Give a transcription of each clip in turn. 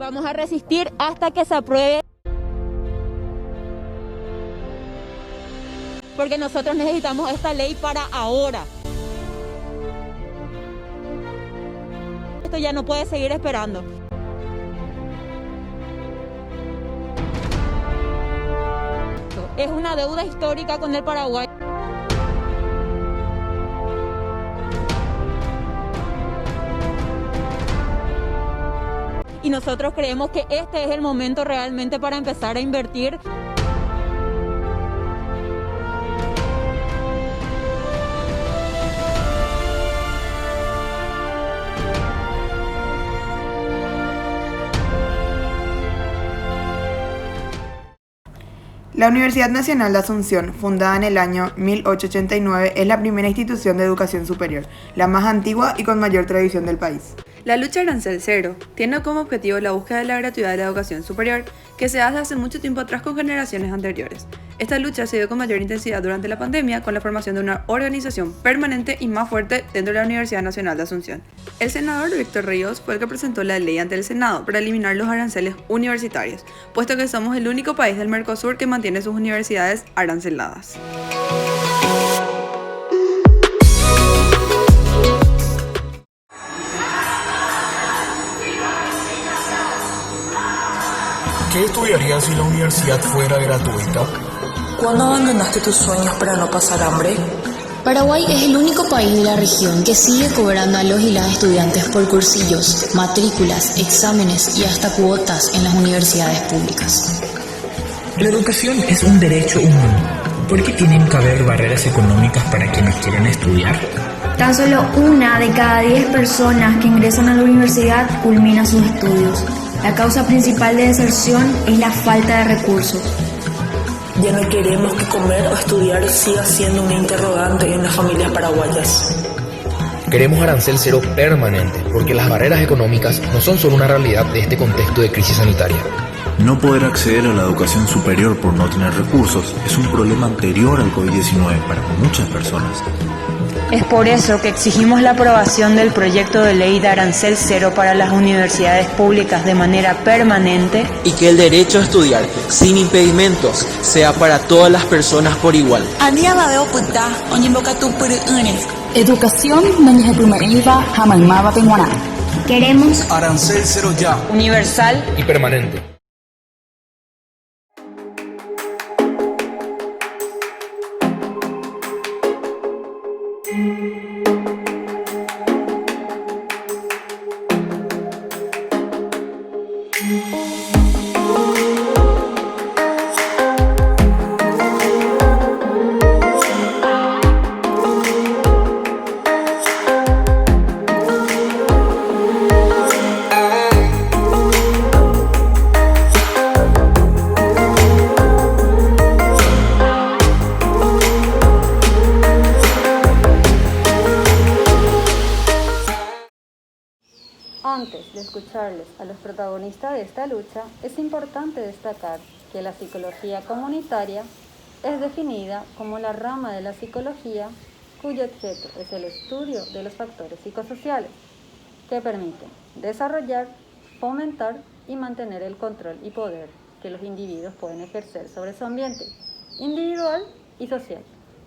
Vamos a resistir hasta que se apruebe, porque nosotros necesitamos esta ley para ahora. Esto ya no puede seguir esperando. Es una deuda histórica con el Paraguay. Y nosotros creemos que este es el momento realmente para empezar a invertir. La Universidad Nacional de Asunción, fundada en el año 1889, es la primera institución de educación superior, la más antigua y con mayor tradición del país. La lucha Arancel Cero tiene como objetivo la búsqueda de la gratuidad de la educación superior, que se hace hace mucho tiempo atrás con generaciones anteriores. Esta lucha se dio con mayor intensidad durante la pandemia con la formación de una organización permanente y más fuerte dentro de la Universidad Nacional de Asunción. El senador Víctor Ríos fue el que presentó la ley ante el Senado para eliminar los aranceles universitarios, puesto que somos el único país del Mercosur que mantiene sus universidades aranceladas. ¿Qué estudiarías si la universidad fuera gratuita? ¿Cuándo abandonaste tus sueños para no pasar hambre? Paraguay es el único país de la región que sigue cobrando a los y las estudiantes por cursillos, matrículas, exámenes y hasta cuotas en las universidades públicas. La educación es un derecho humano. ¿Por qué tienen que haber barreras económicas para quienes quieren estudiar? Tan solo 1 de cada 10 personas que ingresan a la universidad culmina sus estudios. La causa principal de deserción es la falta de recursos. Ya no queremos que comer o estudiar siga siendo una interrogante en las familias paraguayas. Queremos arancel cero permanente, porque las barreras económicas no son solo una realidad de este contexto de crisis sanitaria. No poder acceder a la educación superior por no tener recursos es un problema anterior al COVID-19 para muchas personas. Es por eso que exigimos la aprobación del proyecto de ley de arancel cero para las universidades públicas de manera permanente y que el derecho a estudiar sin impedimentos sea para todas las personas por igual. Educación Queremos arancel cero ya, universal y permanente. Antes de escucharles a los protagonistas de esta lucha, es importante destacar que la psicología comunitaria es definida como la rama de la psicología cuyo objeto es el estudio de los factores psicosociales que permiten desarrollar, fomentar y mantener el control y poder que los individuos pueden ejercer sobre su ambiente individual y social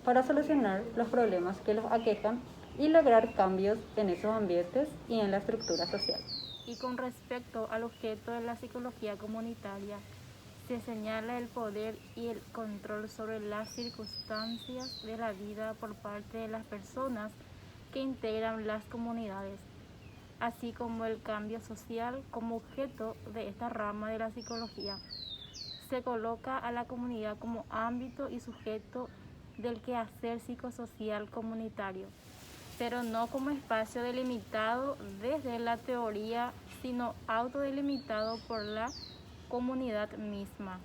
para solucionar los problemas que los aquejan y lograr cambios en esos ambientes y en la estructura social. Y con respecto al objeto de la psicología comunitaria, se señala el poder y el control sobre las circunstancias de la vida por parte de las personas que integran las comunidades, así como el cambio social como objeto de esta rama de la psicología. Se coloca a la comunidad como ámbito y sujeto del quehacer psicosocial comunitario, pero no como espacio delimitado desde la teoría, sino autodelimitado por la comunidad misma.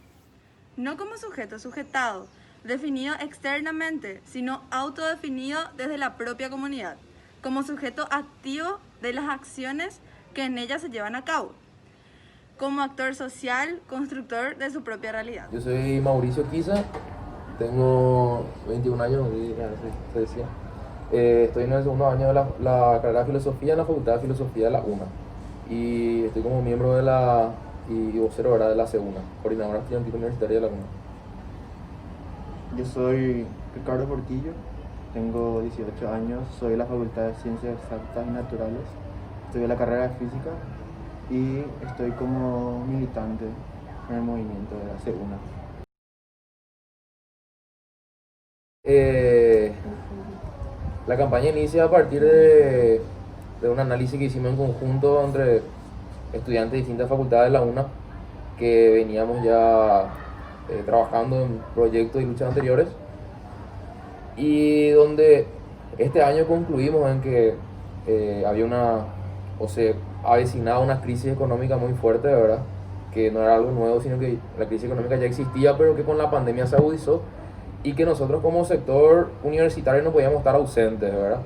No como sujeto sujetado, definido externamente, sino autodefinido desde la propia comunidad, como sujeto activo de las acciones que en ella se llevan a cabo, como actor social, constructor de su propia realidad. Yo soy Mauricio Quiza, tengo 21 años, se decía. Estoy en el segundo año de la carrera de filosofía en la Facultad de Filosofía de la UNA. y estoy como miembro de la y vocero, ¿verdad?, de la SEUNA, Coordinadora Estudiantil Universitaria de la UNA. Yo soy Ricardo Portillo, tengo 18 años, soy de la Facultad de Ciencias Exactas y Naturales, estudio la carrera de Física y estoy como militante en el movimiento de la SEUNA. La campaña inicia a partir de un análisis que hicimos en conjunto entre estudiantes de distintas facultades de la UNA, que veníamos ya trabajando en proyectos y luchas anteriores, y donde este año concluimos en que se avecinaba una crisis económica muy fuerte, de verdad, que no era algo nuevo, sino que la crisis económica ya existía, pero que con la pandemia se agudizó, y que nosotros como sector universitario no podíamos estar ausentes, ¿verdad?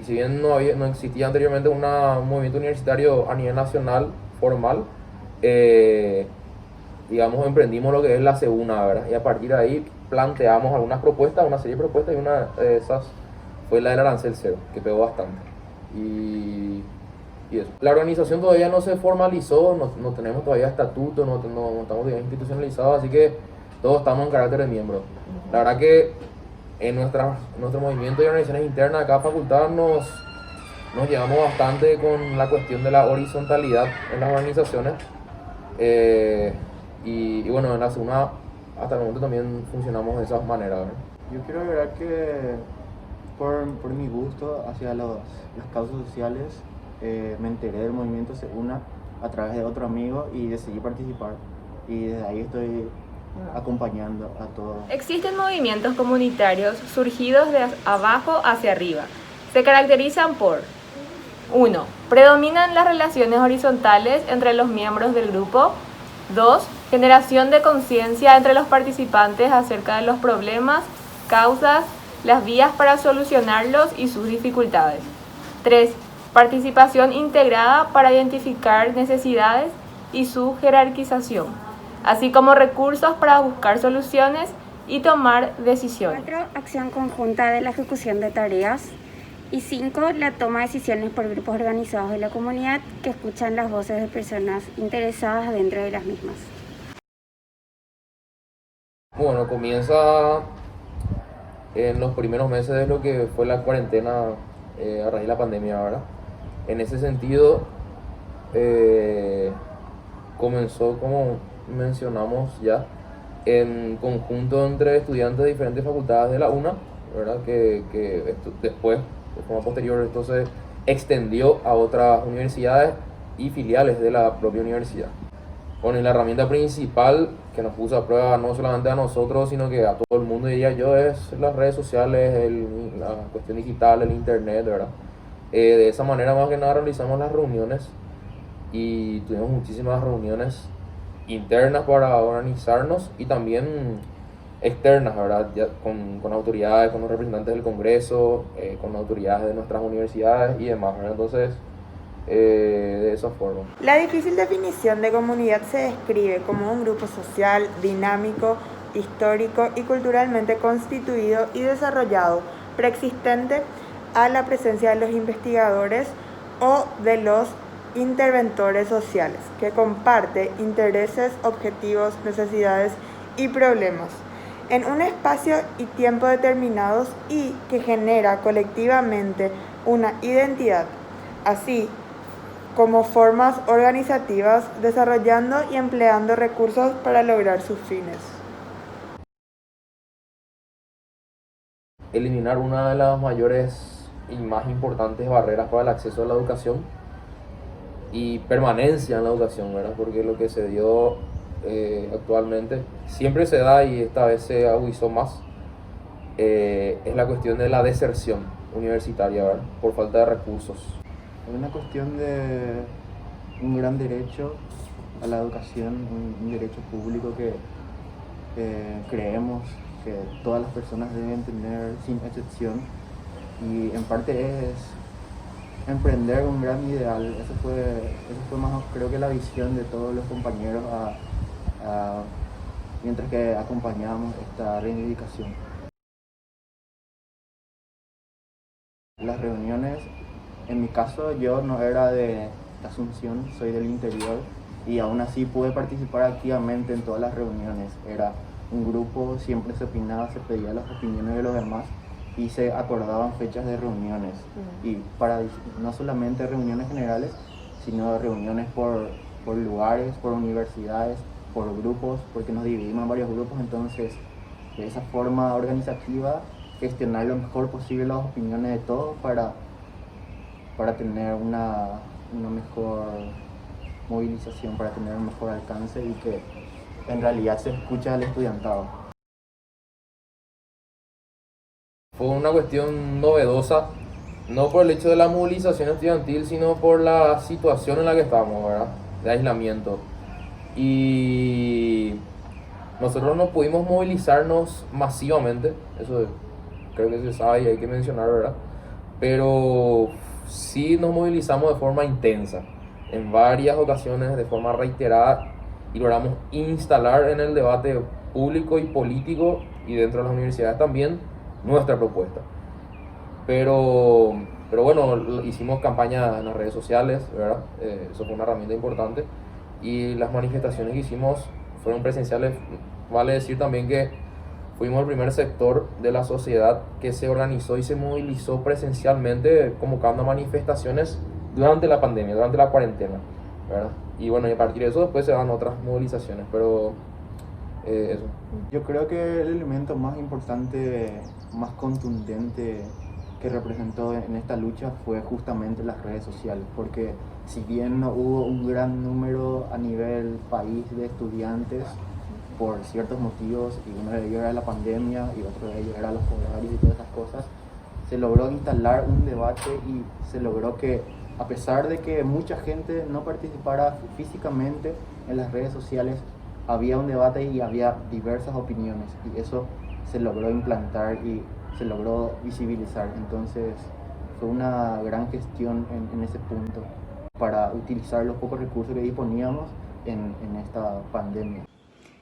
Y si bien no existía anteriormente un movimiento universitario a nivel nacional formal, digamos, emprendimos lo que es la SEUNA, ¿verdad? Y a partir de ahí planteamos algunas propuestas, una serie de propuestas, y una de esas fue la del arancel cero, que pegó bastante. Y eso. La organización todavía no se formalizó, no tenemos todavía estatuto, no estamos todavía institucionalizados, así que todos estamos en carácter de miembro. La verdad que en nuestro movimiento de organizaciones internas de cada facultad nos llevamos bastante con la cuestión de la horizontalidad en las organizaciones. Y bueno, en la SEUNA hasta el momento también funcionamos de esa manera, ¿verdad? Yo quiero agregar que por mi gusto hacia las causas sociales, me enteré del movimiento SEUNA a través de otro amigo y decidí participar, y desde ahí estoy acompañando a todos. Existen movimientos comunitarios surgidos de abajo hacia arriba. Se caracterizan por 1. Predominan las relaciones horizontales entre los miembros del grupo. 2. Generación de conciencia entre los participantes acerca de los problemas, causas, las vías para solucionarlos y sus dificultades. 3. Participación integrada para identificar necesidades y su jerarquización, así como recursos para buscar soluciones y tomar decisiones. 4. Acción conjunta de la ejecución de tareas. Y 5. La toma de decisiones por grupos organizados de la comunidad que escuchan las voces de personas interesadas dentro de las mismas. Bueno, comienza en los primeros meses de lo que fue la cuarentena a raíz de la pandemia, ¿verdad? En ese sentido, comenzó, como mencionamos ya, en conjunto entre estudiantes de diferentes facultades de la UNA, ¿verdad? Que después, de forma posterior, esto se extendió a otras universidades y filiales de la propia universidad. Bueno, y la herramienta principal que nos puso a prueba no solamente a nosotros, sino que a todo el mundo, diría yo, es las redes sociales, la cuestión digital, el internet, ¿verdad? De esa manera, más que nada, realizamos las reuniones, y tuvimos muchísimas reuniones internas para organizarnos, y también externas, ¿verdad? Ya con autoridades, con los representantes del Congreso, con autoridades de nuestras universidades y demás, ¿verdad? Entonces, de esa forma. La difícil definición de comunidad se describe como un grupo social, dinámico, histórico y culturalmente constituido y desarrollado, preexistente a la presencia de los investigadores o de los interventores sociales, que comparte intereses, objetivos, necesidades y problemas en un espacio y tiempo determinados, y que genera colectivamente una identidad, así como formas organizativas, desarrollando y empleando recursos para lograr sus fines. Eliminar una de las mayores y más importantes barreras para el acceso a la educación y permanencia en la educación, ¿verdad? Porque lo que se dio actualmente siempre se da, y esta vez se agudizó más, es la cuestión de la deserción universitaria, ¿verdad? Por falta de recursos. Es una cuestión de un gran derecho a la educación, un derecho público que creemos que todas las personas deben tener sin excepción, y en parte es emprender un gran ideal. Eso fue más, creo que, la visión de todos los compañeros mientras que acompañamos esta reivindicación. Las reuniones, en mi caso, yo no era de Asunción, soy del interior y aún así pude participar activamente en todas las reuniones. Era un grupo, siempre se opinaba, se pedía las opiniones de los demás y se acordaban fechas de reuniones. Y para no solamente reuniones generales, sino reuniones por lugares, por universidades, por grupos, porque nos dividimos en varios grupos, entonces de esa forma organizativa gestionar lo mejor posible las opiniones de todos para tener una mejor movilización, para tener un mejor alcance y que en realidad se escucha al estudiantado. Fue una cuestión novedosa, no por el hecho de la movilización estudiantil, sino por la situación en la que estábamos, ¿verdad? De aislamiento. Y nosotros no pudimos movilizarnos masivamente, eso creo que se sabe y hay que mencionar, ¿verdad? Pero sí nos movilizamos de forma intensa, en varias ocasiones, de forma reiterada, y logramos instalar en el debate público y político, y dentro de las universidades también, nuestra propuesta. Pero bueno, hicimos campaña en las redes sociales, ¿verdad? Eso fue una herramienta importante, y las manifestaciones que hicimos fueron presenciales. Vale decir también que fuimos el primer sector de la sociedad que se organizó y se movilizó presencialmente convocando a manifestaciones durante la pandemia, durante la cuarentena, ¿verdad? Y bueno, y a partir de eso después se dan otras movilizaciones, pero eso. Yo creo que el elemento más importante, más contundente que representó en esta lucha fue justamente las redes sociales, porque si bien no hubo un gran número a nivel país de estudiantes por ciertos motivos, y uno de ellos era la pandemia y otro de ellos era los horarios y todas esas cosas, se logró instalar un debate y se logró que, a pesar de que mucha gente no participara físicamente en las redes sociales, había un debate y había diversas opiniones, y eso se logró implantar y se logró visibilizar. Entonces fue una gran gestión en ese punto para utilizar los pocos recursos que disponíamos en esta pandemia.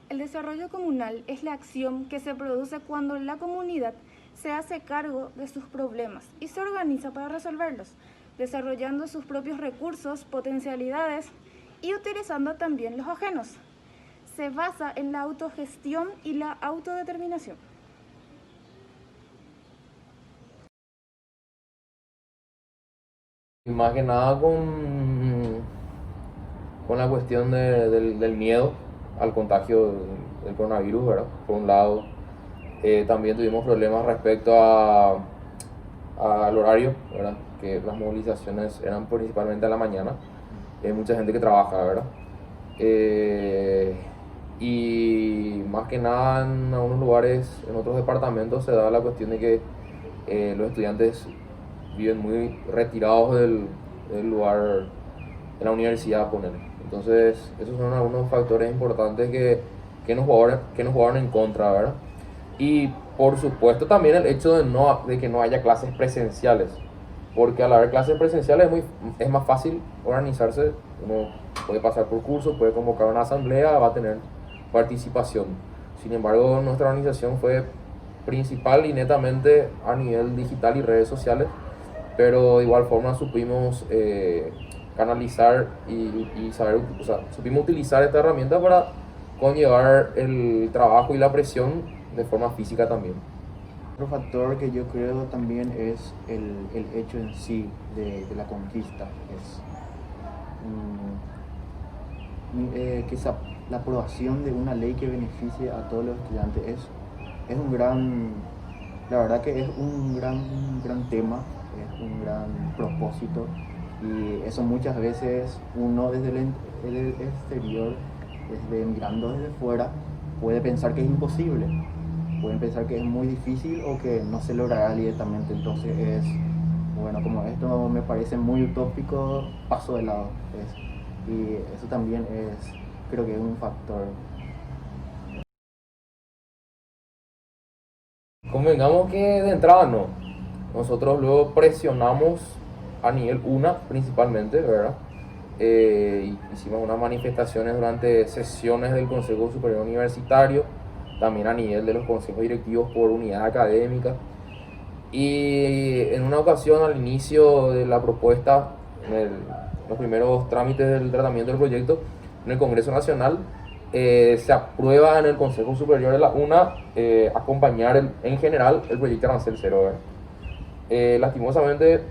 El desarrollo comunal es la acción que se produce cuando la comunidad se hace cargo de sus problemas y se organiza para resolverlos, desarrollando sus propios recursos, potencialidades y utilizando también los ajenos. Se basa en la autogestión y la autodeterminación. Y más que nada con la cuestión del miedo al contagio del coronavirus, ¿verdad? Por un lado, también tuvimos problemas respecto al horario, ¿verdad? Que las movilizaciones eran principalmente a la mañana. Hay mucha gente que trabaja, ¿verdad? Y más que nada en algunos lugares, en otros departamentos, se da la cuestión de que los estudiantes viven muy retirados del lugar de la universidad, poner. Entonces, esos son algunos factores importantes que nos jugaron en contra, ¿verdad? Y por supuesto también el hecho de que no haya clases presenciales, porque al haber clases presenciales es más fácil organizarse. Uno puede pasar por cursos, puede convocar una asamblea, va a tener participación. Sin embargo, nuestra organización fue principal y netamente a nivel digital y redes sociales, pero de igual forma supimos canalizar y saber, o sea, supimos utilizar esta herramienta para conllevar el trabajo y la presión de forma física también. Otro factor que yo creo también es el hecho en sí de la conquista, que la aprobación de una ley que beneficie a todos los estudiantes es un gran, la verdad que es un gran tema, es un gran propósito, y eso muchas veces uno desde el exterior, mirando desde fuera, puede pensar que es imposible, pueden pensar que es muy difícil o que no se logrará directamente. Entonces bueno, como esto me parece muy utópico, paso de lado, y eso también creo que es un factor. Convengamos que de entrada no. Nosotros luego presionamos a nivel UNA principalmente, ¿verdad? Hicimos unas manifestaciones durante sesiones del Consejo Superior Universitario, también a nivel de los consejos directivos por unidad académica. Y en una ocasión, al inicio de la propuesta, los primeros trámites del tratamiento del proyecto en el Congreso Nacional, se aprueba en el Consejo Superior de la UNA acompañar en general el proyecto Arancel Cero. Lastimosamente,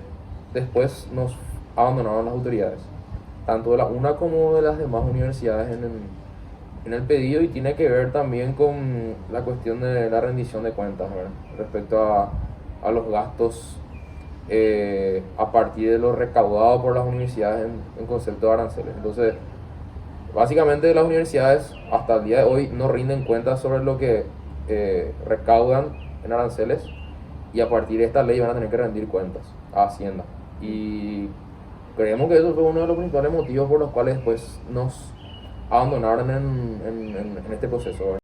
después nos abandonaron las autoridades, tanto de la UNA como de las demás universidades en el pedido, y tiene que ver también con la cuestión de la rendición de cuentas, ¿verdad? Respecto a los gastos a partir de lo recaudado por las universidades en concepto de aranceles. Entonces, básicamente las universidades hasta el día de hoy no rinden cuentas sobre lo que recaudan en aranceles, y a partir de esta ley van a tener que rendir cuentas a Hacienda. Y creemos que eso fue uno de los principales motivos por los cuales después nos abandonaron en este proceso, ¿verdad?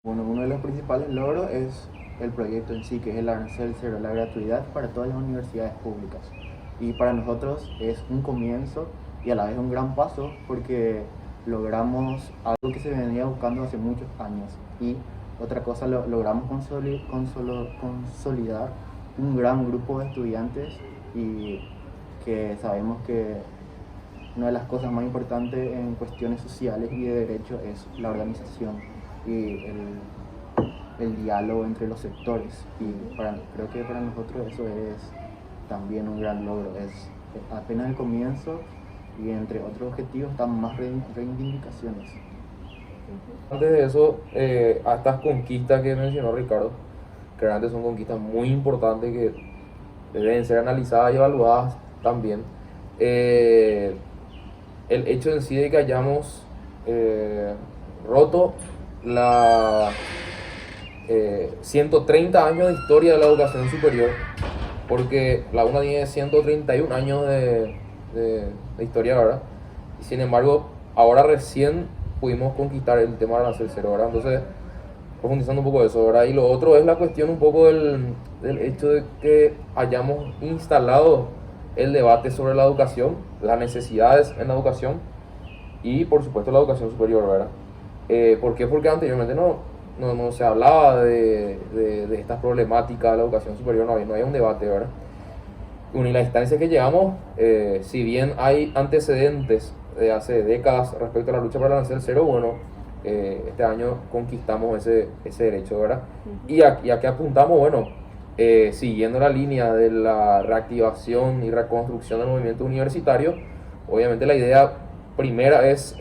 Bueno, uno de los principales logros es el proyecto en sí, que es el arancel cero, la gratuidad para todas las universidades públicas. Y para nosotros es un comienzo y a la vez un gran paso, porque logramos algo que se venía buscando hace muchos años. Y otra cosa, logramos consolidar un gran grupo de estudiantes, y que sabemos que una de las cosas más importantes en cuestiones sociales y de derecho es la organización y el diálogo entre los sectores. Y creo que para nosotros eso es también un gran logro. Es apenas el comienzo, y entre otros objetivos están más reivindicaciones. Antes de eso, a estas conquistas que mencionó Ricardo, que realmente son conquistas muy importantes que deben ser analizadas y evaluadas también. El hecho en sí de que hayamos roto la 130 años de historia de la educación superior, porque la UNA tiene 131 años de historia, ¿verdad? Y sin embargo, ahora recién pudimos conquistar el tema del arancel cero, ¿verdad? Entonces, profundizando un poco eso, ¿verdad? Y lo otro es la cuestión un poco del hecho de que hayamos instalado el debate sobre la educación, las necesidades en la educación y, por supuesto, la educación superior, ¿verdad? ¿Por qué? Porque anteriormente no se hablaba de estas problemáticas de la educación superior, no había un debate, ¿verdad? Y la instancia que llegamos, si bien hay antecedentes de hace décadas respecto a la lucha para el arancel cero, bueno, este año conquistamos ese derecho, ¿verdad? Y a qué apuntamos, bueno, siguiendo la línea de la reactivación y reconstrucción del movimiento universitario. Obviamente la idea primera es,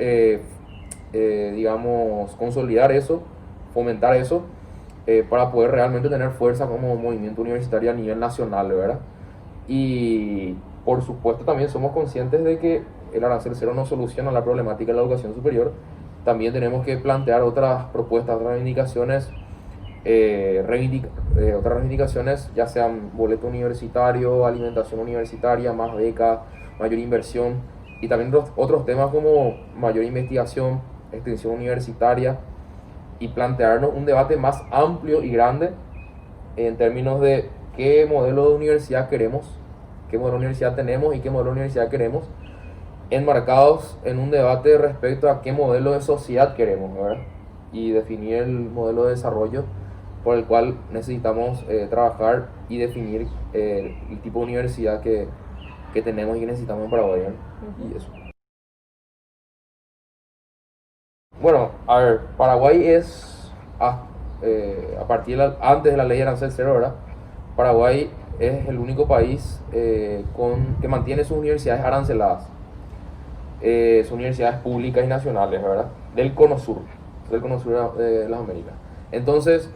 digamos, consolidar eso, fomentar eso, para poder realmente tener fuerza como movimiento universitario a nivel nacional, ¿verdad? Y por supuesto también somos conscientes de que el arancel cero no soluciona la problemática de la educación superior. También tenemos que plantear otras propuestas, otras reivindicaciones, ya sean boleto universitario, alimentación universitaria, más becas, mayor inversión, y también otros temas como mayor investigación, extensión universitaria, y plantearnos un debate más amplio y grande en términos de qué modelo de universidad queremos, qué modelo de universidad tenemos y qué modelo de universidad queremos, enmarcados en un debate respecto a qué modelo de sociedad queremos, ¿verdad? Y definir el modelo de desarrollo por el cual necesitamos trabajar y definir el tipo de universidad que tenemos y que necesitamos en Paraguay, ¿verdad? Y eso. Bueno, a ver, Paraguay es, antes de la ley de arancel cero, ¿verdad? Paraguay es el único país que mantiene sus universidades aranceladas. Sus universidades públicas y nacionales, ¿verdad? Del Cono Sur de las Américas. Entonces,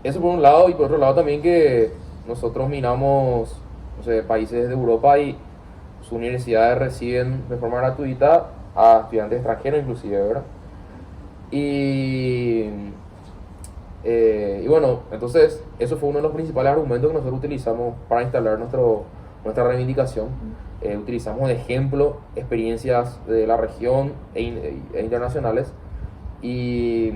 eso por un lado, y por otro lado también que nosotros miramos, países de Europa y sus universidades reciben de forma gratuita a estudiantes extranjeros inclusive, ¿verdad? Y bueno, entonces eso fue uno de los principales argumentos que nosotros utilizamos para instalar nuestra reivindicación. Utilizamos de ejemplo experiencias de la región e internacionales, y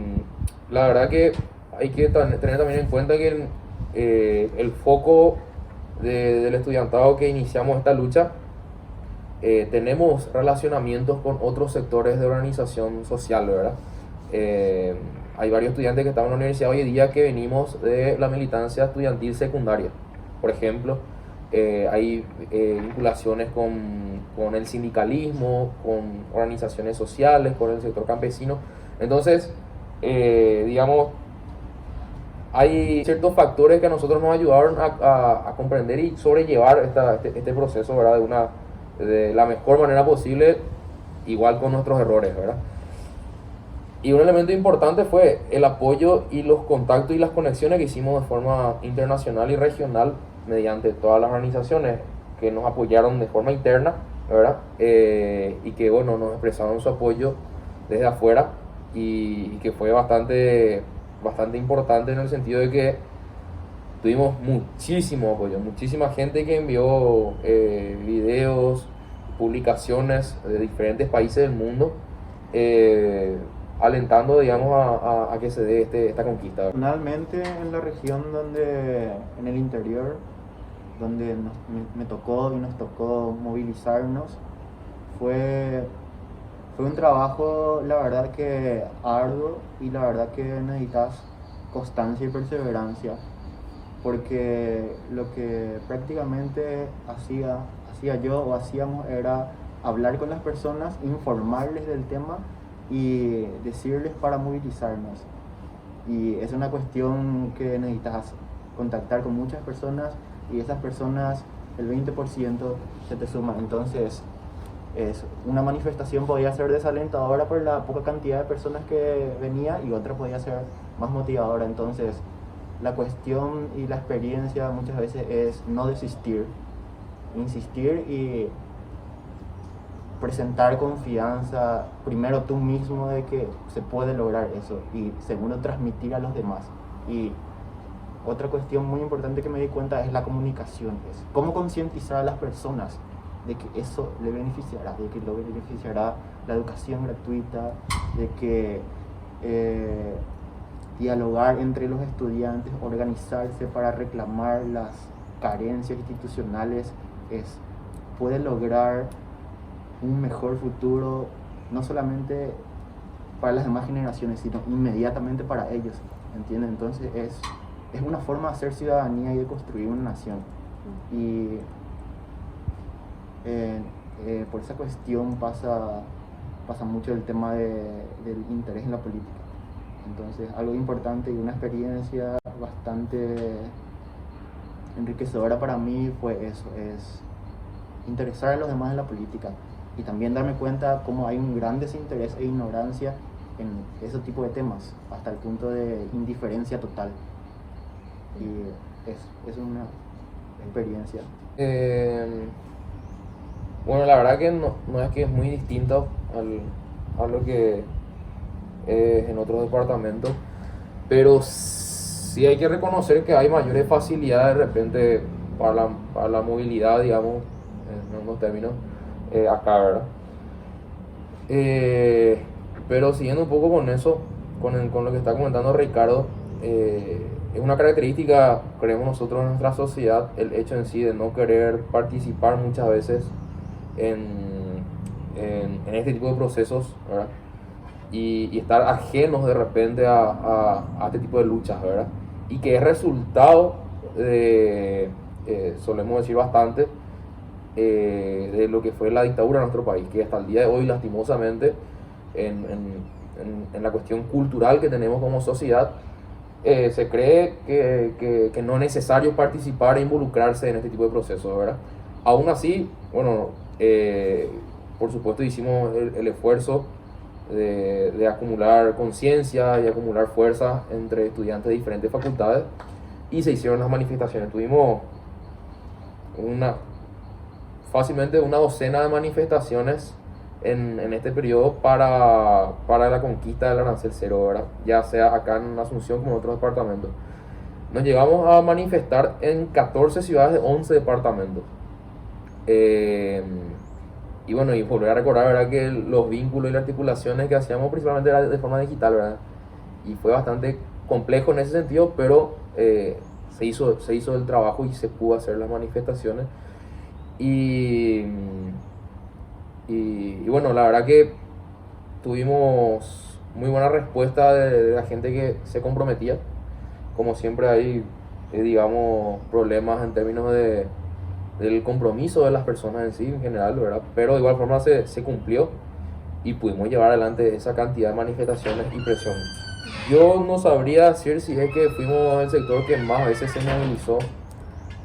la verdad que hay que tener también en cuenta que el foco del estudiantado que iniciamos esta lucha, tenemos relacionamientos con otros sectores de organización social, ¿verdad? Hay varios estudiantes que están en la universidad hoy en día que venimos de la militancia estudiantil secundaria, por ejemplo. hay vinculaciones con el sindicalismo, con organizaciones sociales, con el sector campesino. Entonces, digamos, hay ciertos factores que a nosotros nos ayudaron a comprender y sobrellevar este proceso, ¿verdad? De la mejor manera posible, igual con nuestros errores, ¿verdad? Y un elemento importante fue el apoyo y los contactos y las conexiones que hicimos de forma internacional y regional mediante todas las organizaciones que nos apoyaron de forma interna, ¿verdad? Y que, bueno, nos expresaron su apoyo desde afuera y que fue bastante importante en el sentido de que tuvimos muchísimo apoyo, muchísima gente que envió videos, publicaciones de diferentes países del mundo, alentando, digamos, a que se dé esta conquista. Personalmente, en la región en el interior, donde me tocó y nos tocó movilizarnos, fue un trabajo, la verdad que arduo, y la verdad que necesitas constancia y perseverancia, porque lo que prácticamente hacía yo o hacíamos era hablar con las personas, informarles del tema y decirles para movilizarnos. Y es una cuestión que necesitas contactar con muchas personas, y esas personas, el 20% se te suma. Entonces, una manifestación podía ser desalentadora por la poca cantidad de personas que venía, y otra podía ser más motivadora. Entonces, la cuestión y la experiencia muchas veces es no desistir, insistir y presentar confianza, primero tú mismo de que se puede lograr eso, y segundo transmitir a los demás. Y otra cuestión muy importante que me di cuenta es la comunicación, es cómo concientizar a las personas de que eso le beneficiará, de que lo beneficiará la educación gratuita, de que dialogar entre los estudiantes, organizarse para reclamar las carencias institucionales puede lograr un mejor futuro, no solamente para las demás generaciones, sino inmediatamente para ellos, ¿entienden? Entonces es una forma de hacer ciudadanía y de construir una nación. Y por esa cuestión pasa mucho el tema del interés en la política. Entonces, algo importante y una experiencia bastante enriquecedora para mí fue eso, es interesar a los demás en la política, y también darme cuenta cómo hay un gran desinterés e ignorancia en ese tipo de temas, hasta el punto de indiferencia total. Y es una experiencia. Bueno, la verdad que no es que es muy distinto a lo que es en otros departamentos, pero sí hay que reconocer que hay mayores facilidades de repente para la movilidad, digamos, en algunos términos, acá, ¿verdad? Pero siguiendo un poco con eso, con lo que está comentando Ricardo, es una característica, creemos nosotros, en nuestra sociedad, el hecho en sí de no querer participar muchas veces en este tipo de procesos, ¿verdad? Y estar ajenos de repente a este tipo de luchas, ¿verdad? Y que es resultado de, solemos decir bastante, de lo que fue la dictadura en nuestro país, que hasta el día de hoy, lastimosamente, en la cuestión cultural que tenemos como sociedad, se cree que no es necesario participar e involucrarse en este tipo de procesos, ¿verdad? Aún así, bueno, por supuesto hicimos el esfuerzo de acumular conciencia y acumular fuerza entre estudiantes de diferentes facultades, y se hicieron las manifestaciones. Tuvimos fácilmente una docena de manifestaciones en este periodo para la conquista del arancel cero, ¿verdad? Ya sea acá en Asunción como en otros departamentos. Nos llegamos a manifestar en 14 ciudades de 11 departamentos. Y bueno, y volver a recordar, ¿verdad?, que los vínculos y las articulaciones que hacíamos principalmente era de forma digital, ¿verdad? Y fue bastante complejo en ese sentido, pero se hizo el trabajo y se pudo hacer las manifestaciones. Y bueno, la verdad que tuvimos muy buena respuesta de la gente que se comprometía. Como siempre hay, digamos, problemas en términos de del compromiso de las personas en sí, en general, ¿verdad? Pero de igual forma se cumplió y pudimos llevar adelante esa cantidad de manifestaciones y presión. Yo no sabría decir si es que fuimos el sector que más veces se movilizó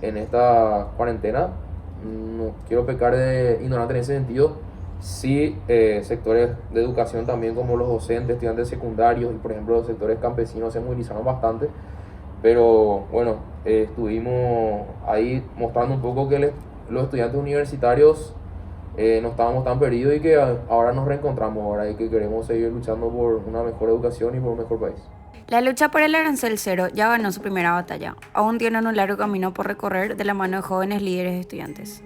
en esta cuarentena. No quiero pecar de ignorante en ese sentido. Sí, sectores de educación también, como los docentes, estudiantes secundarios y por ejemplo los sectores campesinos se movilizaron bastante. Pero bueno, estuvimos ahí mostrando un poco que los estudiantes universitarios no estábamos tan perdidos y que ahora nos reencontramos ahora y que queremos seguir luchando por una mejor educación y por un mejor país. La lucha por el arancel cero ya ganó su primera batalla. Aún tienen un largo camino por recorrer de la mano de jóvenes líderes estudiantes.